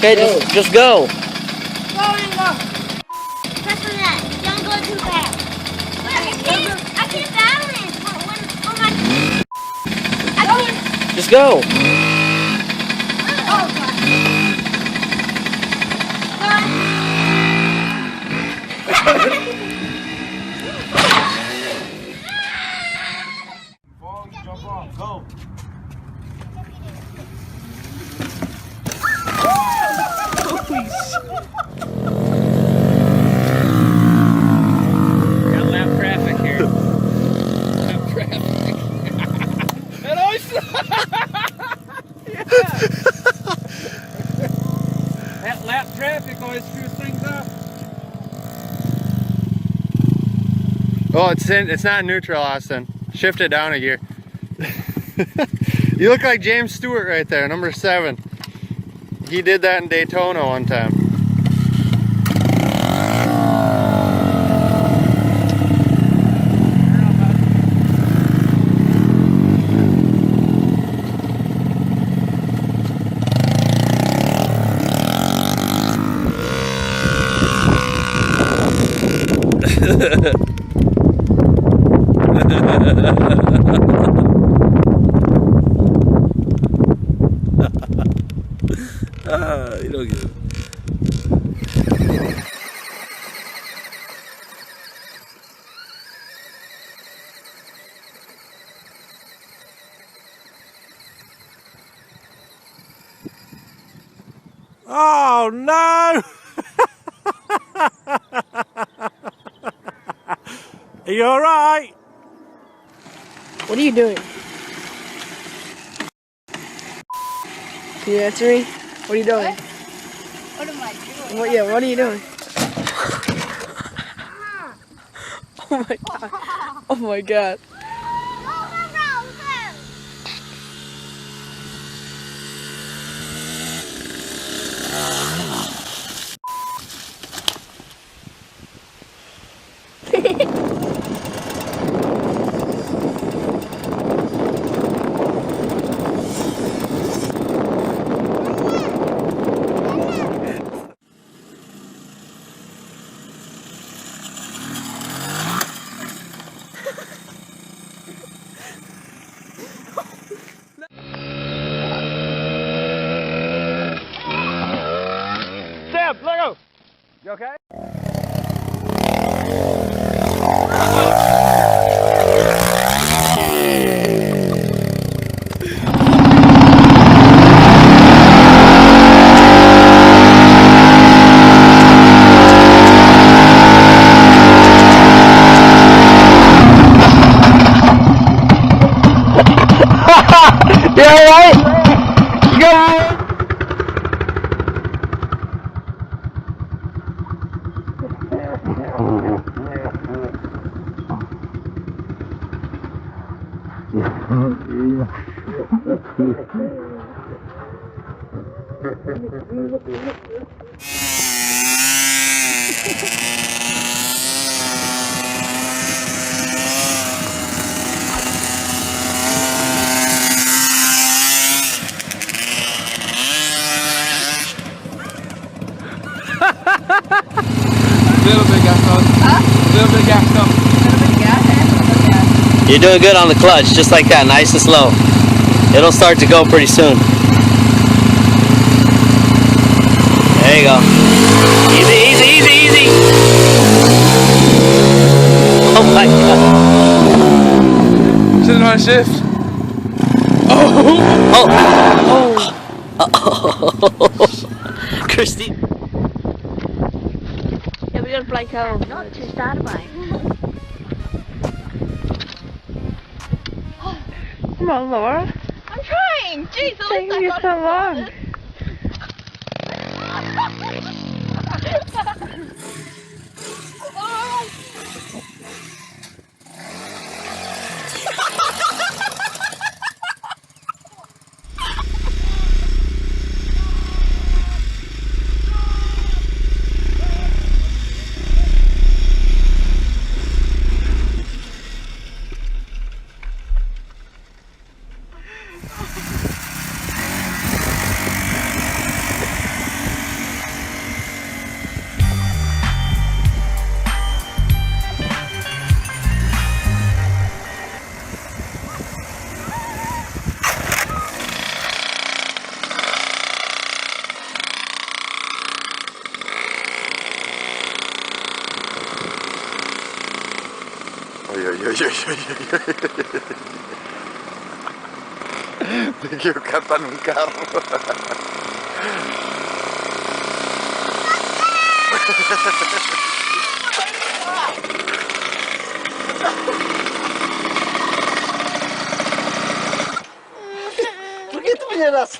Okay, just go. Go and go. Press on that. Don't go too fast. I can't balance. Oh my. I can't. Just go. Oh God. Fall, jump off, go. Got lap traffic here. Lap traffic. And yeah. That lap traffic always screws things up. Oh, it's not neutral, Austin. Shift it down a gear. You look like James Stewart right there, number 7. He did that in Daytona one time. You don't get it. Oh no! Are you alright? What are you doing? Can you answer me? What are you doing? What am I doing? What are you doing? Oh my god. Oh my god. Sam, let go! You okay? You alright? You alright? Little bit gas up. Huh? Little bit gas up. You're doing good on the clutch, just like that, nice and slow. It'll start to go pretty soon. There you go. Easy, easy, easy, easy. Oh my god. Shouldn't want to shift. Oh. Christine. Yeah, we gotta fly home. Not to start a bike. Come on, Laura. I'm trying. Jeez, It's taking you so long. Te equivocaste en un carro. ¿Por qué tú me llevas?